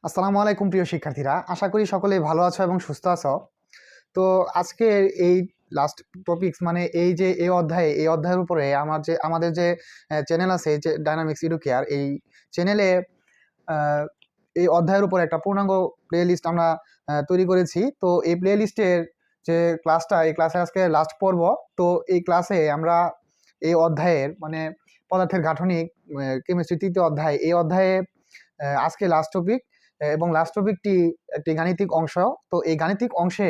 আসসালামু আলাইকুম প্রিয় শিক্ষার্থীরা, আশা করি সকলেই ভালো আছো এবং সুস্থ আছো। তো আজকে এই লাস্ট টপিকস মানে এই অধ্যায়ের উপরে আমাদের যে চ্যানেল আছে, যে ডাইনামিক্স এডুকেয়ার, এই চ্যানেলে এই অধ্যায়ের উপর একটা পূর্ণাঙ্গ প্লে লিস্ট আমরা তৈরি করেছি। তো এই প্লে লিস্টের যে এই ক্লাসে আজকে লাস্ট পর্ব। তো এই ক্লাসে আমরা এই অধ্যায়ের মানে পদার্থের গাঠনিক কেমিস্ট্রি তৃতীয় অধ্যায়, এই অধ্যায়ে আজকে লাস্ট টপিক, এবং লাস্ট টপিকটি একটি গাণিতিক অংশ। তো এই গাণিতিক অংশে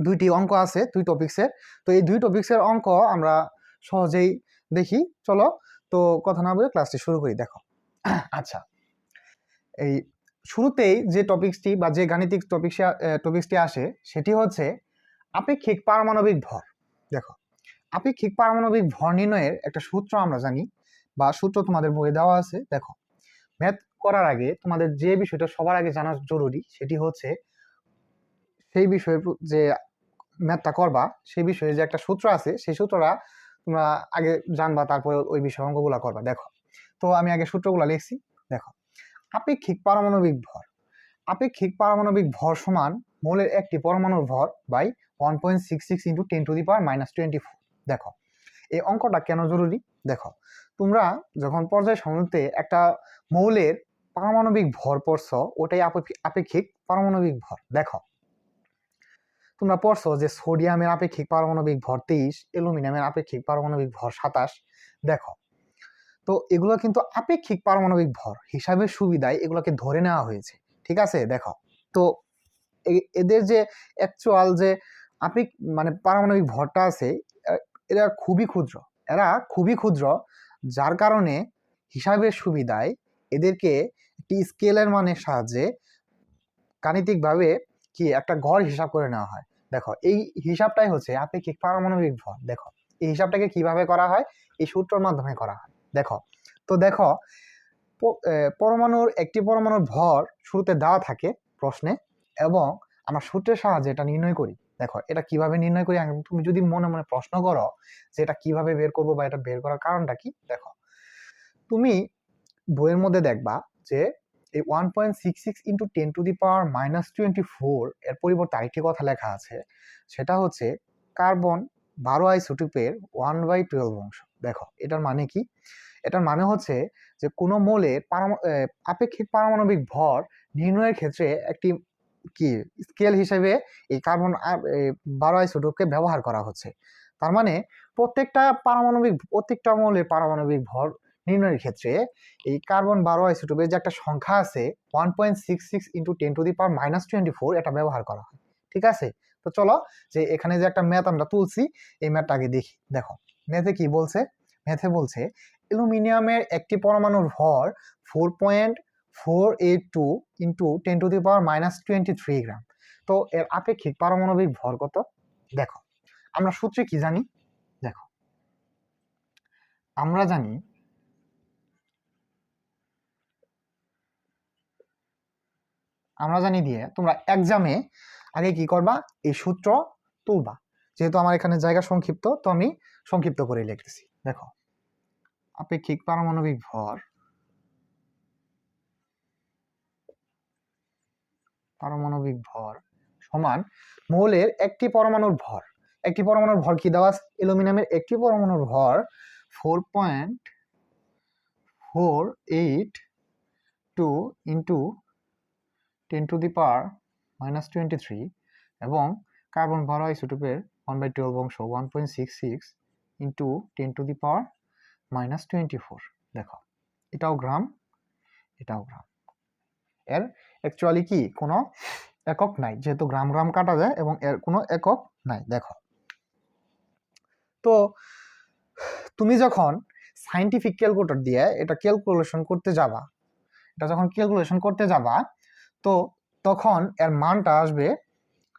দুইটি অঙ্ক আছে, দুই টপিক্সের। তো এই দুই টপিক্সের অঙ্ক আমরা সহজেই দেখি। চলো, তো কথা না বলে ক্লাসটি শুরু করি। দেখো, আচ্ছা, এই শুরুতেই যে টপিক্সটি বা যে গাণিতিক টপিক্সটি আসে সেটি হচ্ছে আপেক্ষিক পারমাণবিক ভর। দেখো, আপেক্ষিক পারমাণবিক ভর নির্ণয়ের একটা সূত্র আমরা জানি, বা সূত্র তোমাদের বইয়ে দেওয়া আছে। দেখো, ম্যাথ করার আগে তোমাদের যে বিষয়টা সবার আগে জানা জরুরি সেটি হচ্ছে সেই বিষয়ে যে ম্যাথটা করবা সেই বিষয়ে যে একটা সূত্র আছে, সেই সূত্রটা তোমরা আগে জানবা, তারপরে ওই বিষয়ে অঙ্কগুলা করবা। দেখো, তো আমি আগে সূত্রগুলা লিখছি। দেখো, আপেক্ষিক পারমাণবিক ভর। আপেক্ষিক পারমাণবিক ভর সমান মৌলের একটি পরমাণুর ভর বাই 1.66 ইন্টু 10⁻⁻24। দেখো, এই অঙ্কটা কেন জরুরি? দেখো, তোমরা যখন পর্যায় সারণীতে একটা মৌলের পারমাণবিক ভর পড়ছো, ওটাই আপেক্ষিক পারমাণবিক ভর। দেখো, তোমরা পড়ছো যে সোডিয়ামের আপেক্ষিক পারমাণবিক ভর 23, অ্যালুমিনিয়ামের আপেক্ষিক পারমাণবিক ভর 27। দেখো, তো এগুলো কিন্তু আপেক্ষিক পারমাণবিক ভর হিসাবে সুবিধায় এগুলোকে ধরে নেওয়া হয়েছে, ঠিক আছে? দেখো, তো এদের যে অ্যাকচুয়াল যে মানে পারমাণবিক ভরটা আছে, এরা খুবই ক্ষুদ্র, যার কারণে হিসাবের সুবিধায় এদেরকে একটি স্কেলের মানের সাহায্যে গাণিতিকভাবে একটা গড় হিসাব করে নেওয়া হয়। দেখো, এই হিসাবটাই হচ্ছে আপেক্ষিক পারমাণবিক ভর। দেখো, এই হিসাবটাকে কিভাবে করা হয়? এই সূত্রের মাধ্যমে করা হয়। দেখো, তো দেখো, একটি পরমাণুর ভর শুরুতে দেওয়া থাকে প্রশ্নে, এবং আমরা সূত্রের সাহায্যে এটা নির্ণয় করি। দেখো, এটা কিভাবে নির্ণয় করি, তুমি যদি মনে মনে প্রশ্ন করো যে এটা কিভাবে বের করবো বা এটা বের করার কারণটা কি, দেখো, তুমি বইয়ের মধ্যে দেখবা যে এই 1.66 ইন্টু 10⁻⁻24 এর পরিবর্তে আরেকটি কথা লেখা আছে, সেটা হচ্ছে কার্বন 12 আইসোটোপের 1/12 অংশ। দেখো, এটার মানে কি? এটার মানে হচ্ছে যে কোনো মৌলের আপেক্ষিক পারমাণবিক ভর নির্ণয়ের ক্ষেত্রে একটি স্কেল হিসেবে এই কার্বন 12 আইসোটোপকে ব্যবহার করা হচ্ছে। তার মানে প্রত্যেকটা মৌলের পারমাণবিক ভর নির্ণয়ের ক্ষেত্রে এই কার্বন 12 আইসোটোপের যে একটা সংখ্যা আছে 1.66 ইন্টু 10⁻⁻24 এটা ব্যবহার করা হয়, ঠিক আছে? তো চলো, যে এখানে যে একটা ম্যাথ আমরা তুলছি, এই ম্যাথটা আগে দেখি। দেখো, ম্যাথে কি বলছে? ম্যাথে বলছে অ্যালুমিনিয়ামের একটি পরমাণুর ভর 4.482 ইন্টু 10⁻⁻23 গ্রাম। তো এর আপেক্ষিক পারমাণবিক ভর কত? দেখো, আমরা সূত্রে কি জানি? দেখো, আমরা জানি দিয়ে তোমরা এক্সামে আগে কি করবা? এই সূত্র তুলবা। যেহেতু আমার এখানে জায়গা সংক্ষিপ্ত, তো আমি সংক্ষিপ্ত করে লিখতেছি। দেখো, আপেক্ষিক পারমাণবিক ভর সমান মৌলের একটি পরমাণুর ভর। একটি পরমাণুর ভর কি দেওয়া আছে? অ্যালুমিনিয়ামের একটি পরমাণুর ভর 4.482 ইন্টু 10⁻⁻23, এবং কার্বন 12 আইসোটোপের 1/12 অংশ 1.66 ইন্টু 10⁻⁻24। দেখো, এটাও গ্রাম, এটাও গ্রাম। এর অ্যাকচুয়ালি কি কোনো একক নাই, যেহেতু গ্রাম গ্রাম কাটা যায় এবং এর কোনো একক নাই। দেখো, তো তুমি যখন সাইন্টিফিক ক্যালকুলেটর দিয়ে এটা ক্যালকুলেশন করতে যাবা, তো তখন এর মানটা আসবে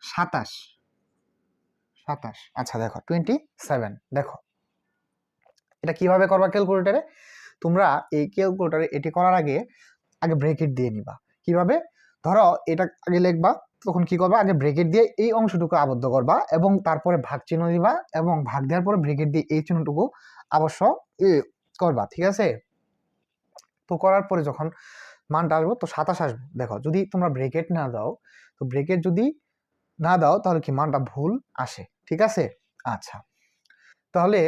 27। আচ্ছা, দেখো 27। দেখো, এটা কিভাবে করবা ক্যালকুলেটরে? তোমরা এই ক্যালকুলেটরে এটি করার আগে ব্রেকেট দিয়ে নিবা। কিভাবে? ধরো, এটা আগে লিখবা, তখন কি করবা? আগে ব্রেকেট দিয়ে এই অংশটুকু আবদ্ধ করবা, এবং তারপরে ভাগ চিহ্ন দিবা, এবং ভাগ দেওয়ার পরে ব্রেকেট দিয়ে এই চিহ্নটুকু অবশ্য করবা, ঠিক আছে? তো করার পরে যখন মানটা আসবো, তো 27 আসবে। দেখো যদি তোমরা ব্রেকেট না দাও, তো ব্রেকেট যদি না দাও তাহলে কি মানটা ভুল আসে, ঠিক আছে। আচ্ছা, তাহলে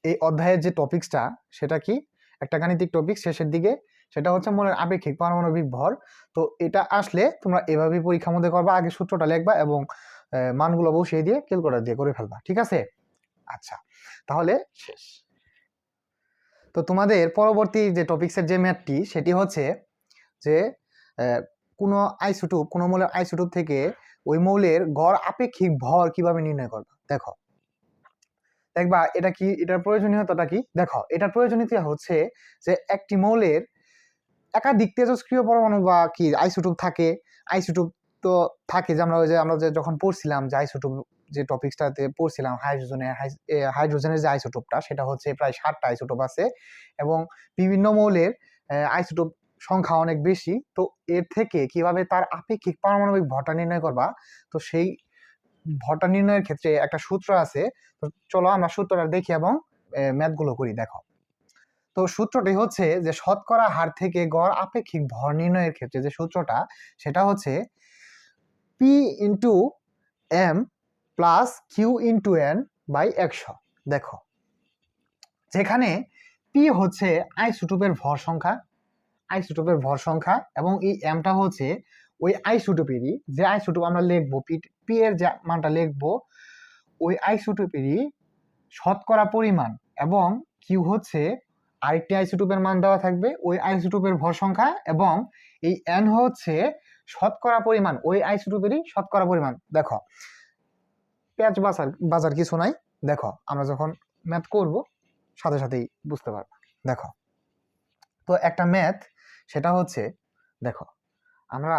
এই অধ্যায়ের যে টপিকসটা সেটা কি, একটা গাণিতিক টপিক শেষের দিকে, সেটা হচ্ছে মোলের আপেক্ষিক পারমাণবিক ভর। তো এটা আসলে তোমরা এভাবেই পরীক্ষার মধ্যে করবা, আগে সূত্রটা লিখবা এবং মানগুলো বসিয়ে দিয়ে ক্যালকুলেটর দিয়ে করে ফেলবা, ঠিক আছে। আচ্ছা, তাহলে শেষ। তো তোমাদের পরবর্তী যে টপিক্সের যে ম্যাথটি সেটি হচ্ছে যে কোনো আইসোটোপ, কোনো মৌলের আইসোটোপ থেকে ওই মৌলের গড় আপেক্ষিক ভর কিভাবে নির্ণয় করবা। দেখো দেখবা এটা কি, এটার প্রয়োজনীয়তাটা কি। দেখো এটার প্রয়োজনীয়তা হচ্ছে যে একটি মৌলের একাধিক তেজস্ক্রিয় পরমাণু বা কি আইসোটোপ থাকে। আইসোটোপ তো থাকে যে আমরা যে যখন পড়ছিলাম যে আইসোটোপ যে টপিকসটাতে পড়ছিলাম, হাইড্রোজেনের যে আইসোটোপটা সেটা হচ্ছে প্রায় 60টা আইসোটোপ আছে এবং বিভিন্ন মৌলের আইসোটোপ সংখ্যা অনেক বেশি। তো এর থেকে কিভাবে তার আপেক্ষিক পারমাণবিক ভরটা নির্ণয় করবা, তো সেই ভরটা নির্ণয়ের ক্ষেত্রে একটা সূত্র আছে। তো চলো আমরা সূত্রটা দেখি এবং ম্যাথগুলো করি। দেখো, তো সূত্রটি হচ্ছে যে শতকরা হার থেকে গড় আপেক্ষিক ভর নির্ণয়ের ক্ষেত্রে যে সূত্রটা সেটা হচ্ছে P into M plus Q into N by 100। দেখো যেখানে পি হচ্ছে আইসোটোপের ভর সংখ্যা এবং এই এমটা হচ্ছে ওই আইসোটোপেরই, যে আইসোটোপ আমরা লিখবো পি এর যে মানটা লিখবো ওই আইসোটোপেরই শতকরা পরিমাণ, এবং কিউ হচ্ছে আরেকটি আইসোটোপের মান দেওয়া থাকবে ওই আইসোটোপের ভর সংখ্যা, এবং এই এন হচ্ছে শতকরা পরিমাণ ওই আইসোটোপেরই শতকরা পরিমাণ। দেখো পেঁয়াজ বাজার কিছু নাই, দেখো আমরা যখন ম্যাথ করব সাথে সাথেই বুঝতে পারবো। দেখো তো একটা ম্যাথ সেটা হচ্ছে, দেখো আমরা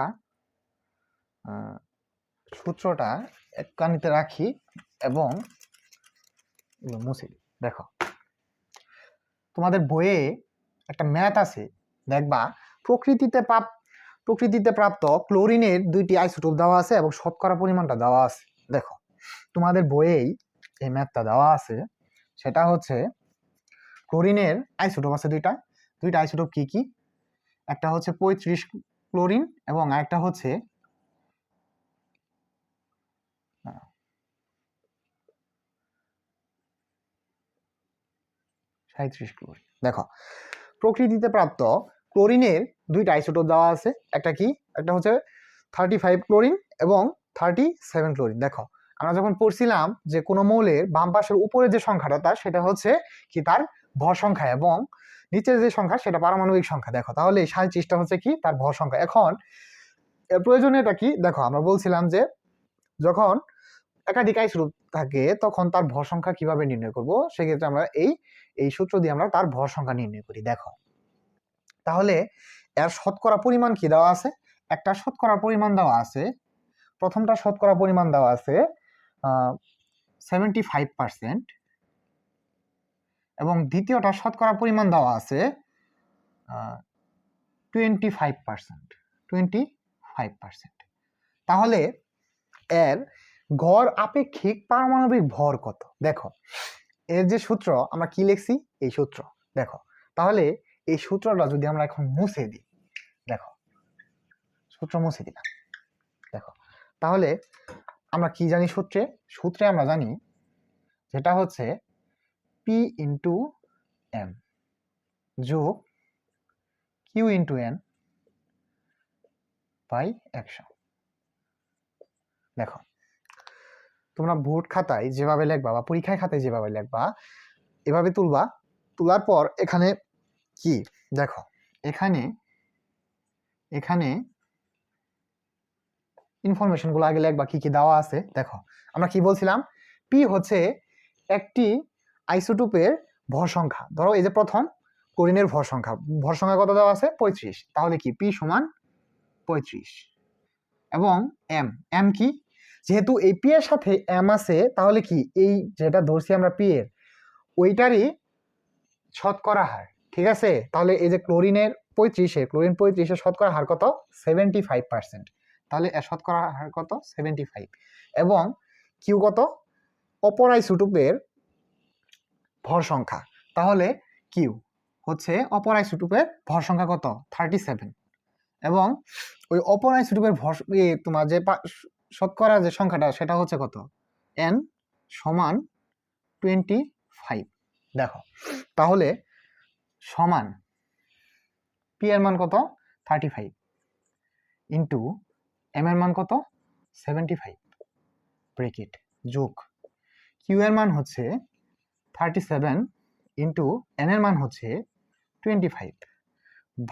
সূত্রটা এক কানিতে রাখি এবং মুছে দিই। দেখো তোমাদের বইয়ে একটা ম্যাথ আছে, দেখবা প্রকৃতিতে প্রাপ্ত ক্লোরিনের 2টি আইসোটোপ দেওয়া আছে এবং শতকরা পরিমাণটা দেওয়া আছে। দেখো তোমাদের বইয়েই এই ম্যাথটা দেওয়া আছে, সেটা হচ্ছে ক্লোরিনের আইসোটোপ আছে দুইটা আইসোটোপ কি কি, একটা হচ্ছে 35 ক্লোরিন এবং আরেকটা হচ্ছে 37 ক্লোরিন। দেখো প্রকৃতিতে প্রাপ্ত ক্লোরিনের 2টা আইসোটোপ দেওয়া আছে, একটা হচ্ছে 35 ক্লোরিন এবং 37 ক্লোরিন। দেখো আমরা যখন পড়ছিলাম যে কোনো মৌলের বাম পাশের উপরে যে সংখ্যাটা তার সেটা হচ্ছে কি তার ভর সংখ্যা এবং নিচের যে সংখ্যা সেটা পারমাণবিক সংখ্যা। দেখো তাহলে এই 37টা হচ্ছে কি তার ভর সংখ্যা। এখন এর প্রয়োজনীয়তা কি, দেখো আমরা বলছিলাম যে যখন একাধিক আইসোটোপ থাকে তখন তার ভর সংখ্যা কিভাবে নির্ণয় করব, সেক্ষেত্রে আমরা এই সূত্র দিয়ে আমরা তার ভর সংখ্যা নির্ণয় করি। দেখো তাহলে এর শতকরা পরিমাণ কি দেওয়া আছে, একটা শতকরা পরিমাণ দেওয়া আছে, প্রথমটা শতকরা পরিমাণ দেওয়া আছে 75% এবং দ্বিতীয়টা শতকরা পরিমাণ দেওয়া আছে 25%। তাহলে এর গড় আপেক্ষিক পারমাণবিক ভর কত। দেখো এর যে সূত্র আমরা কি লিখছি, এই সূত্র। দেখো তাহলে এই সূত্রটা যদি আমরা এখন মুছে দিই, দেখো সূত্র মুছে দিলাম। দেখো তাহলে আমরা কি জানি সূত্রে আমরা জানি যেটা হচ্ছে পি ইন্টু এম যোগ কিউ ইন্টু এন বাই 100। দেখো তোমরা বোর্ড খাতায় যেভাবে লিখবা বা পরীক্ষায় খাতায় যেভাবে লিখবা এভাবে তুলবা, তোলার পর এখানে কি দেখো এখানে ইনফরমেশন গুলো আগে লিখবা কি কি দেওয়া আছে। দেখো আমরা কি বলছিলাম, পি হচ্ছে একটি আইসোটোপের ভর সংখ্যা। ধরো এই যে প্রথম ক্লোরিনের ভর সংখ্যা কত দেওয়া আছে 35, তাহলে কি পি সমান 35 এবং এম কি, যেহেতু এই পি এর সাথে এম আছে তাহলে কি এই যেটা ধরছি আমরা পি এর ওইটারই শতকরা হার, ঠিক আছে। তাহলে এই যে ক্লোরিন 35-এর শতকরা হার কত 75%, তাহলে এর শতকরা হার কত 75 এবং কিউ কত অপর আইসোটোপের ভর সংখ্যা, তাহলে কিউ হচ্ছে অপর আইসোটোপের ভর সংখ্যা কত 37 এবং ওই অপর আইসোটোপের তোমার যে শতকরা যে সংখ্যাটা সেটা হচ্ছে কত, n সমান 25। দেখো তাহলে সমান পি এর মান কত 35 ইন্টু এম এর মান কত 75 ব্রেকেট যোগ কিউ এর মান হচ্ছে 37 ইন্টু এন এর মান হচ্ছে 25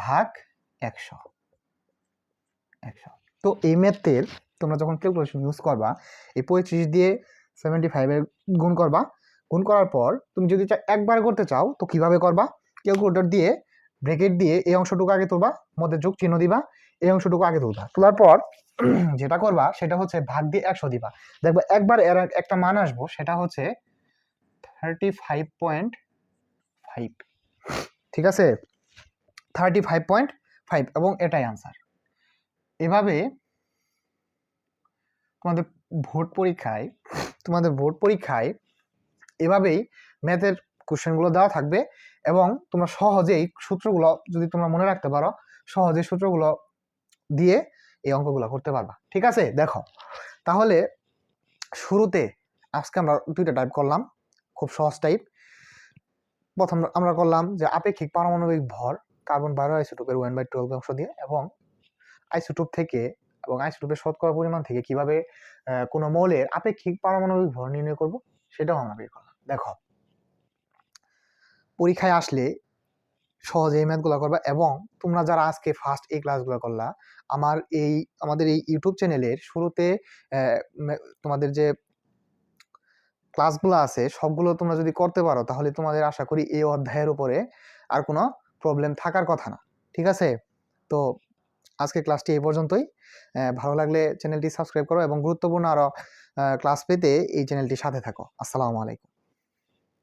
ভাগ 100। তো এই ম্যাথের তোমরা যখন ক্যালকুলেশন ইউজ করবা এই 35 দিয়ে 75 এর গুণ করবা, গুণ করার পর তুমি যদি একবার করতে চাও তো কিভাবে করবা, ক্যালকুলেটর দিয়ে ব্র্যাকেট দিয়ে এই অংশটুকু আগে তুলবা, মধ্যে যোগ চিহ্ন দিবা, এই অংশটুকু আগে তুলবা, তোলার পর যেটা করবা সেটা হচ্ছে ভাগ দিয়ে 100 দিবা, দেখবা একবার এর একটা মান আসবো সেটা হচ্ছে 35.5। ঠিক আছে, 35.5 এবং এটাই আনসার। এভাবে তোমাদের বোর্ড পরীক্ষায় এভাবেই ম্যাথের কোশ্চেনগুলো দেওয়া থাকবে এবং তোমরা সহজেই সূত্রগুলো যদি তোমরা মনে রাখতে পারো সহজেই সূত্রগুলো দিয়ে এই অঙ্কগুলো করতে পারবা। ঠিক আছে, দেখো তাহলে শুরুতে আজকে আমরা দুইটা টাইপ করলাম, খুব সহজ টাইপ। প্রথম আমরা করলাম যে আপেক্ষিক পারমাণবিক ভর কার্বন 12 আইসোটোপের 1/12 অংশ দিয়ে, এবং আইসোটোপ থেকে এবং আইসোটোপের শতকরা পরিমাণ থেকে কিভাবে কোনো মৌলের আপেক্ষিক পারমাণবিক ভর নির্ণয় করব সেটাও আমরা বের করলাম। দেখো পরীক্ষায় আসলে সহজে এই ম্যাথগুলো করবা, এবং তোমরা যারা আজকে ফার্স্ট এই ক্লাসগুলো করলা আমাদের এই ইউটিউব চ্যানেলের শুরুতে তোমাদের যে ক্লাসগুলো আছে সবগুলো তোমরা যদি করতে পারো তাহলে তোমাদের আশা করি এই অধ্যায়ের উপরে আর কোনো প্রবলেম থাকার কথা না। ঠিক আছে, তো আজকে ক্লাসটি এই পর্যন্তই। ভালো লাগলে চ্যানেলটি সাবস্ক্রাইব করো এবং গুরুত্বপূর্ণ আরো ক্লাস পেতে এই চ্যানেলটির সাথে থাকো। আসসালামু আলাইকুম।